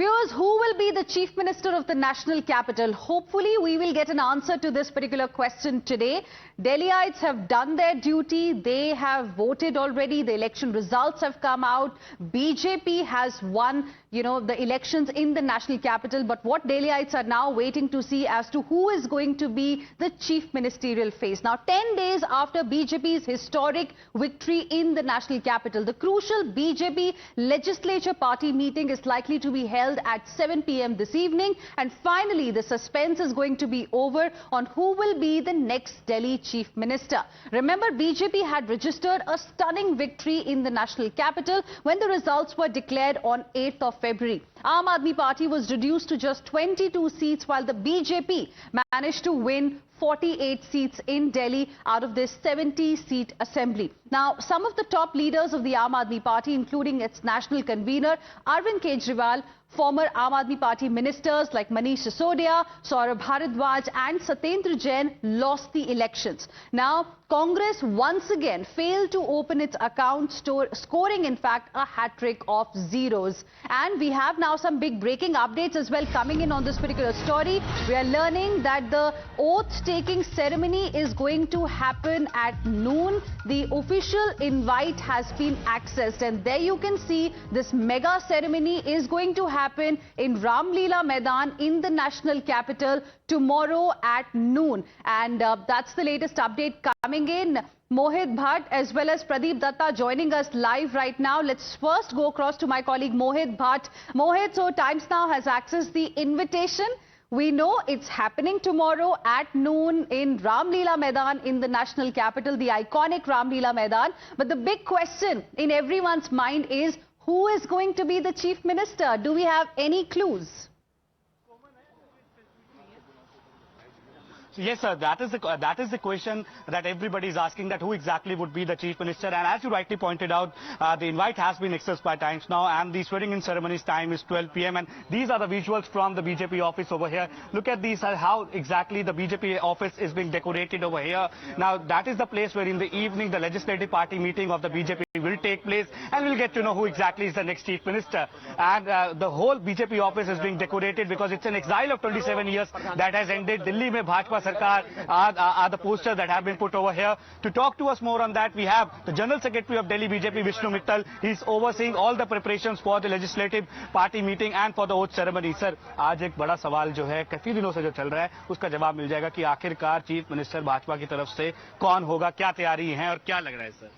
Viewers, who will be the Chief Minister of the national capital? Hopefully, we will get an answer to this particular question today. Delhiites have done their duty. They have voted already. The election results have come out. BJP has won, the elections in the national capital. But what Delhiites are now waiting to see as to who is going to be the chief ministerial face. Now, 10 days after BJP's historic victory in the national capital, the crucial BJP legislature party meeting is likely to be held at 7 p.m. this evening, and finally the suspense is going to be over on who will be the next Delhi chief minister. Remember, BJP had registered a stunning victory in the national capital when the results were declared on 8th of February. Aam Aadmi Party was reduced to just 22 seats, while the BJP managed to win 48 seats in Delhi out of this 70-seat assembly. Now, some of the top leaders of the Aam Aadmi Party, including its national convener Arvind Kejriwal, former Aam Aadmi Party ministers like Manish Sisodia, Saurabh Bharadwaj and Satyendra Jain lost the elections. Now, Congress once again failed to open its account, scoring in fact a hat-trick of zeros. And we have now some big breaking updates as well coming in on this particular story. We are learning that the oath-taking ceremony is going to happen at noon. The official invite has been accessed, and there you can see this mega ceremony is going to happen in Ram Leela Maidan in the national capital tomorrow at noon. And that's the latest update coming in. Mohit Bhatt as well as Pradeep Datta joining us live right now. Let's first go across to my colleague Mohit Bhatt. Mohit, so Times Now has accessed the invitation. We know it's happening tomorrow at noon in Ram Leela Maidan in the national capital, the iconic Ram Leela Maidan. But the big question in everyone's mind is, who is going to be the chief minister? Do we have any clues? Yes, sir. That is the question that everybody is asking, that who exactly would be the chief minister. And as you rightly pointed out, the invite has been accessed by Times Now, and the swearing-in ceremony's time is 12 p.m. And these are the visuals from the BJP office over here. Look at these, how exactly the BJP office is being decorated over here. Now, that is the place where in the evening the legislative party meeting of the BJP will take place, and we'll get to know who exactly is the next chief minister. And the whole BJP office is being decorated because it's an exile of 27 years that has ended. Delhi mein Bhajpa Sarkar are the posters that have been put over here. To talk to us more on that, we have the General Secretary of Delhi BJP, Vishnu Mittal. He's overseeing all the preparations for the legislative party meeting and for the oath ceremony. Sir, आज एक बड़ा सवाल जो है काफी दिनों से जो चल रहा है, उसका जवाब मिल जाएगा कि आखिरकार चीफ मिनिस्टर भाजपा की तरफ से कौन होगा, क्या तैयारी है और क्या लग रहा है सर?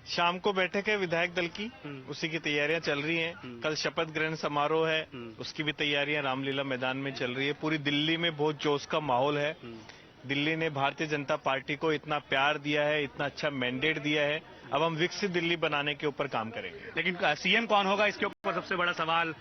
शाम को बैठक है विधायक दल की, उसी की तैयारियां चल रही हैं। कल शपथ ग्रहण समारोह है, उसकी भी तैयारियां रामलीला मैदान में चल रही है। पूरी दिल्ली में बहुत जोश का माहौल है। दिल्ली ने भारतीय जनता पार्टी को इतना प्यार दिया है, इतना अच्छा मैंडेट दिया है। अब हम विकसित दिल्ली बनाने के ऊपर काम करेंगे। लेकिन सीएम कौन होगा, इसके ऊपर सबसे बड़ा सवाल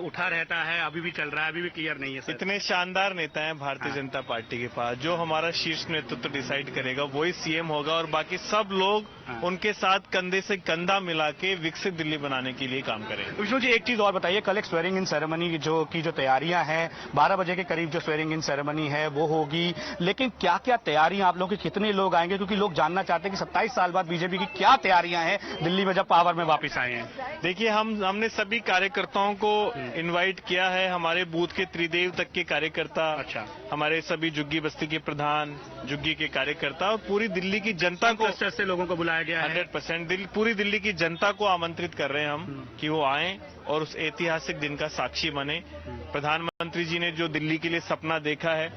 उठा रहता है, अभी भी चल रहा है, अभी भी क्लियर नहीं है सर। इतने शानदार नेता हैं भारतीय जनता पार्टी के पास, जो हमारा शीर्ष नेतृत्व डिसाइड करेगा वही सीएम होगा, और बाकी सब लोग उनके साथ कंधे से कंधा मिला के विकसित दिल्ली बनाने के लिए काम करेंगे। विष्णु जी, एक चीज और बताइए, कल एक स्वेरिंग इन सेरेमनी जो तैयारियां हैं, 12 बजे के करीब जो स्वेरिंग इन सेरेमनी है वो होगी, लेकिन क्या क्या तैयारियां आप लोगों की, कितने लोग आएंगे? क्योंकि लोग जानना चाहते हैं कि 27 साल बाद बीजेपी की क्या तैयारियां हैं दिल्ली में जब पावर में वापस आए हैं। देखिए, हमने सभी कार्यकर्ताओं को इनवाइट किया है, हमारे बूथ के त्रिदेव तक के कार्यकर्ता, अच्छा, हमारे सभी जुग्गी बस्ती के प्रधान, जुग्गी के कार्यकर्ता और पूरी दिल्ली की जनता को, से लोगों को बुलाया गया है। 100% पूरी दिल्ली की जनता को आमंत्रित कर रहे हैं हम कि वो आएं और उस ऐतिहासिक दिन का साक्षी बने। प्रधानमंत्री जी ने जो दिल्ली के लिए सपना देखा है,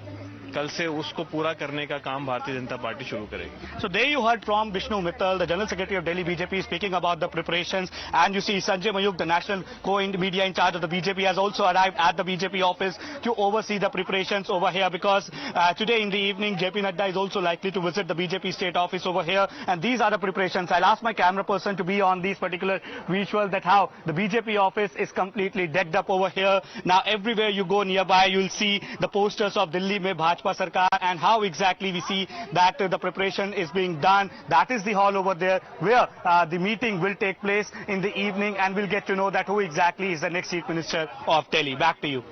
कल से उसको पूरा करने का काम भारतीय जनता पार्टी शुरू करेगी। So there you heard from Vishnu Mittal, the General Secretary of Delhi BJP, speaking about the preparations. And you see Sanjay Mayuk, the national co-media in charge of the BJP, has also arrived at the BJP office to oversee the preparations over here, because today in the evening JP Nadda is also likely to visit the BJP state office over here, and these are the preparations. I'll ask my camera person to be on these particular visuals, that how the BJP office is completely decked up over here. Now everywhere you go nearby, you'll see the posters of Delhi mein Bhajpa Sarkar, and how exactly we see that the preparation is being done. That is the hall over there where the meeting will take place in the evening, and we'll get to know that who exactly is the next chief minister of Delhi. Back to you.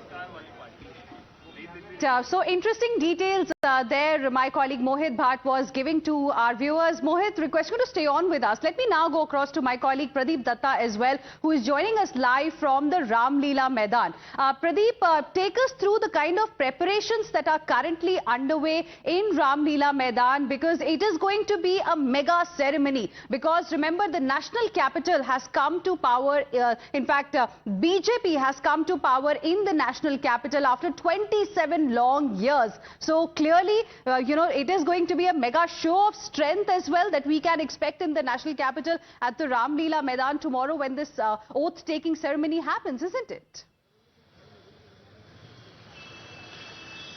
So interesting details there my colleague Mohit Bhat was giving to our viewers. Mohit, request you to stay on with us. Let me now go across to my colleague Pradeep Datta as well, who is joining us live from the Ram Leela Maidan. Pradeep, take us through the kind of preparations that are currently underway in Ram Leela Maidan, because it is going to be a mega ceremony. Because remember, the national capital has come to power. BJP has come to power in the national capital after 27 long years. So clearly, it is going to be a mega show of strength as well that we can expect in the national capital at the Ram Leela Maidan tomorrow when this oath-taking ceremony happens, isn't it?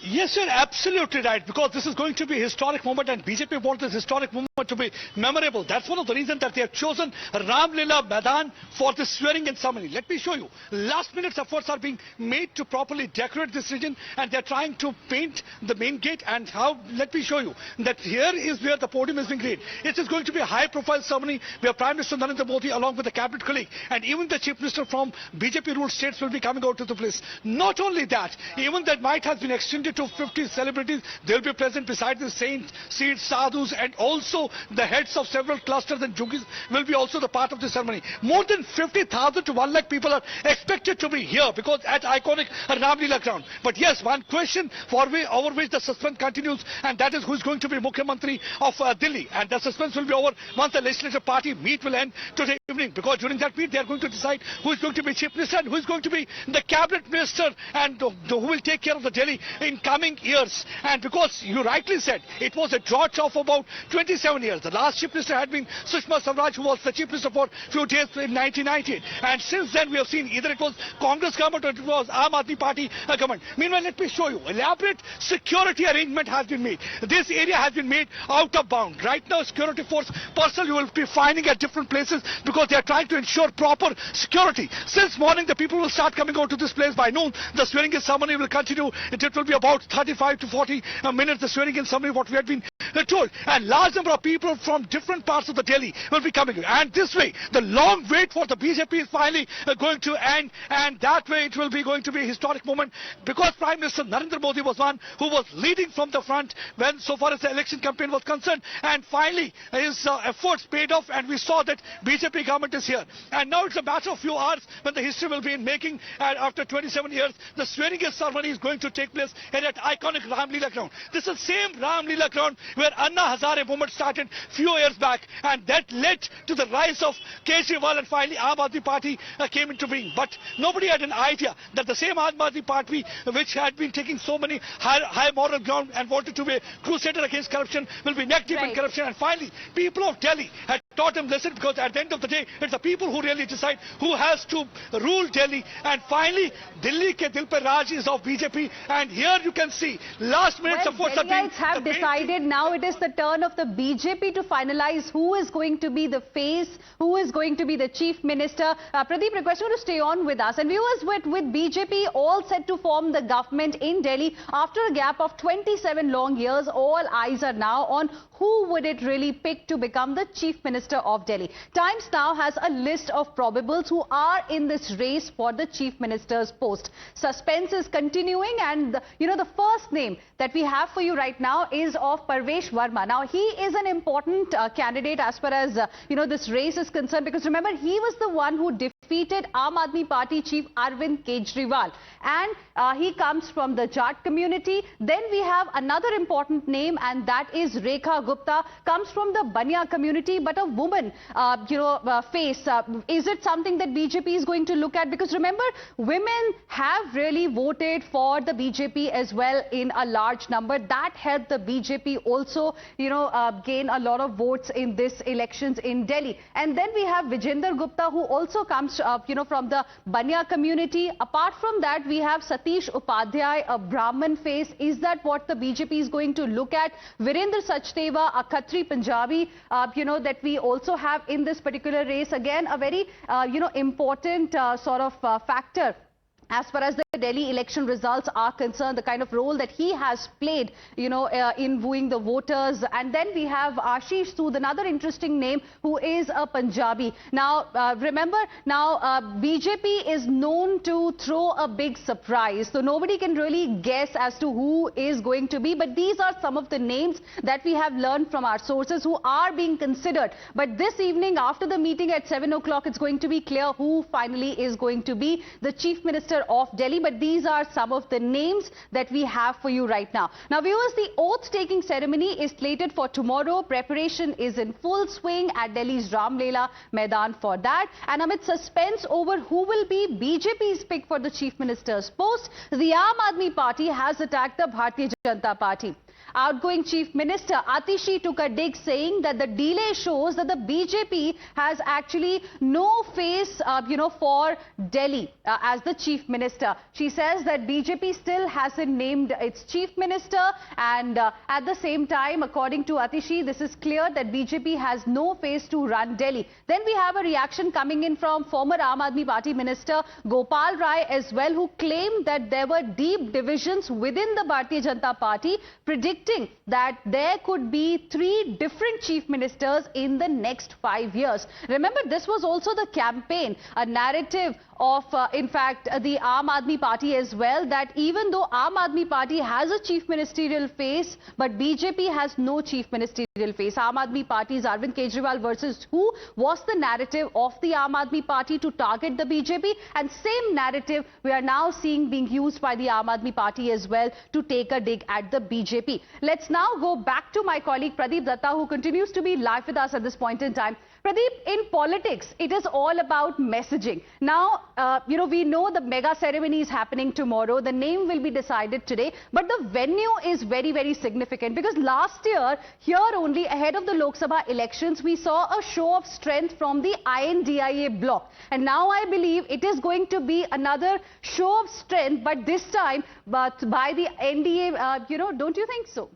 Yes, you're absolutely right, because this is going to be a historic moment and BJP wants this historic moment to be memorable. That's one of the reasons that they have chosen Ram Leela Maidan for this swearing-in ceremony. Let me show you. Last-minute efforts are being made to properly decorate this region, and they're trying to paint the main gate. And how? Let me show you that here is where the podium is being laid. It is going to be a high-profile ceremony where Prime Minister Narendra Modi, along with the cabinet colleague, and even the Chief Minister from BJP-ruled states will be coming out to the place. Not only that, even that might has been extended to 50 celebrities. They'll be present beside the saints, seeds, sadhus, and also the heads of several clusters and jugis will be also the part of the ceremony. More than 50,000 to 1 lakh people are expected to be here because at iconic Ram Leela ground. But yes, one question over which the suspense continues, and that is who is going to be Mukhyamantri of Delhi. And the suspense will be over once the legislative party meet will end today evening, because during that meet they are going to decide who is going to be Chief Minister and who is going to be the cabinet minister and who will take care of the Delhi in coming years. And because you rightly said it was a drought of about 27 years. The last Chief Minister had been Sushma Swaraj, who was the Chief Minister for a few days in 1998. And since then we have seen either it was Congress government or it was Aam Aadmi Party government. Meanwhile, let me show you. Elaborate security arrangement has been made. This area has been made out of bound. Right now, security force personnel you will be finding at different places because they are trying to ensure proper security. Since morning, the people will start coming out to this place. By noon, the swearing-in ceremony will continue. It will be about 35 to 40 minutes, the swearing-in ceremony, what we had been told. And large number of people from different parts of the Delhi will be coming. And this way, the long wait for the BJP is finally going to end. And that way, it will be going to be a historic moment, because Prime Minister Narendra Modi was one who was leading from the front when so far as the election campaign was concerned. And finally, his efforts paid off, and we saw that BJP government is here. And now it's a matter of few hours when the history will be in making. And after 27 years, the swearing-in ceremony is going to take place here at iconic Ram Leela ground. This is the same Ram Leela ground where Anna Hazare movement started few years back, and that led to the rise of Kejriwal, and finally Aam Aadmi Party came into being. But nobody had an idea that the same Aam Aadmi Party, which had been taking so many high moral ground and wanted to be a crusader against corruption, will be neck deep in corruption. And finally, people of Delhi had taught him lesson, because at the end of the day, it's the people who really decide who has to rule Delhi. And finally, Delhi ke dil pe Raj is of BJP. And here you can see last minute efforts are being have decided. Now it is the turn of the BJP to finalize who is going to be the face, who is going to be the chief minister. Pradeep, request you to stay on with us. And viewers, with BJP all set to form the government in Delhi after a gap of 27 long years, all eyes are now on who would it really pick to become the chief minister of Delhi. Times now has a list of probables who are in this race for the chief minister's post. Suspense is continuing, and the first name that we have for you right now is of Parvesh Verma. Now, he is an important candidate as far as this race is concerned, because remember, he was the one who defeated Aam Aadmi Party chief Arvind Kejriwal, and he comes from the Jat community. Then we have another important name, and that is Rekha Gupta, comes from the Banya community, but a woman face. Is it something that BJP is going to look at? Because remember, women have really voted for the BJP as well in a large number. That helped the BJP also gain a lot of votes in this elections in Delhi. And then we have Vijender Gupta, who also comes from the Banya community. Apart from that, we have Satish Upadhyay, a Brahmin face. Is that what the BJP is going to look at? Virendra Sachdeva, a Khatri Punjabi, that we also have in this particular race. Again, a very important sort of factor as far as the Delhi election results are concerned, the kind of role that he has played, in wooing the voters. And then we have Ashish Sood, another interesting name, who is a Punjabi. Now, remember, BJP is known to throw a big surprise. So nobody can really guess as to who is going to be. But these are some of the names that we have learned from our sources who are being considered. But this evening, after the meeting at 7 o'clock, it's going to be clear who finally is going to be the Chief Minister of Delhi. But these are some of the names that we have for you right now. Now, viewers, the oath-taking ceremony is slated for tomorrow. Preparation is in full swing at Delhi's Ram Leela Maidan for that. And amid suspense over who will be BJP's pick for the Chief Minister's post, the Aam Aadmi Party has attacked the Bharatiya Janata Party. Outgoing Chief Minister Atishi took a dig, saying that the delay shows that the BJP has actually no face, for Delhi as the Chief Minister. She says that BJP still hasn't named its Chief Minister, and at the same time, according to Atishi, this is clear that BJP has no face to run Delhi. Then we have a reaction coming in from former Aam Aadmi Party Minister Gopal Rai as well, who claimed that there were deep divisions within the Bharatiya Janata Party, predicting that there could be 3 different chief ministers in the next 5 years. Remember, this was also the campaign, a narrative of, in fact, the Aam Aadmi Party as well, that even though Aam Aadmi Party has a chief ministerial face, but BJP has no chief ministerial face. Aam Aadmi Party's Arvind Kejriwal versus who was the narrative of the Aam Aadmi Party to target the BJP, and same narrative we are now seeing being used by the Aam Aadmi Party as well to take a dig at the BJP. Let's now go back to my colleague Pradeep Datta, who continues to be live with us at this point in time. Pradeep, in politics, it is all about messaging. Now, we know the mega ceremony is happening tomorrow. The name will be decided today. But the venue is very, very significant, because last year, here only ahead of the Lok Sabha elections, we saw a show of strength from the INDIA bloc. And now I believe it is going to be another show of strength, but this time by the NDA, don't you think so?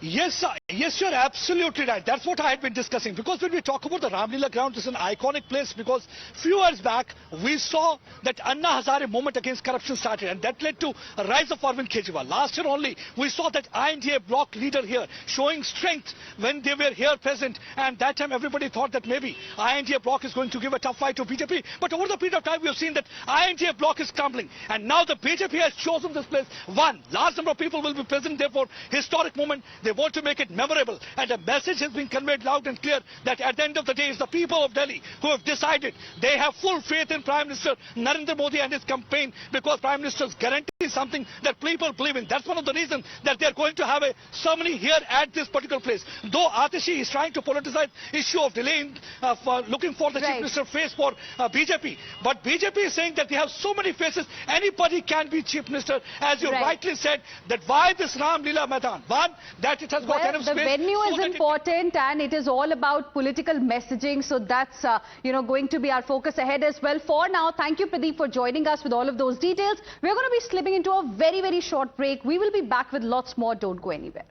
Yes, sir. Yes, you're absolutely right. That's what I had been discussing. Because when we talk about the Ram Leela ground, it's an iconic place, because few years back, we saw that Anna Hazare movement against corruption started, and that led to a rise of Arvind Kejriwal. Last year only, we saw that INDA bloc leader here showing strength when they were here present, and that time everybody thought that maybe INDA bloc is going to give a tough fight to BJP. But over the period of time, we have seen that INDA bloc is crumbling, and now the BJP has chosen this place. One, large number of people will be present, therefore, historic moment. They want to make it memorable, and the message has been conveyed loud and clear that at the end of the day, it's the people of Delhi who have decided. They have full faith in Prime Minister Narendra Modi and his campaign, because Prime Minister's guarantee is something that people believe in. That's one of the reasons that they are going to have a ceremony here at this particular place. Though Atishi is trying to politicize issue of delaying for looking for the Chief Minister face for BJP, but BJP is saying that they have so many faces, anybody can be Chief Minister, as you rightly said. That why this Ram Leela Maidan? One, that it has got enough space. The venue is important, and it is all about political messaging. So that's, going to be our focus ahead as well. For now, thank you, Pradeep, for joining us with all of those details. We're going to be slipping into a very, very short break. We will be back with lots more. Don't go anywhere.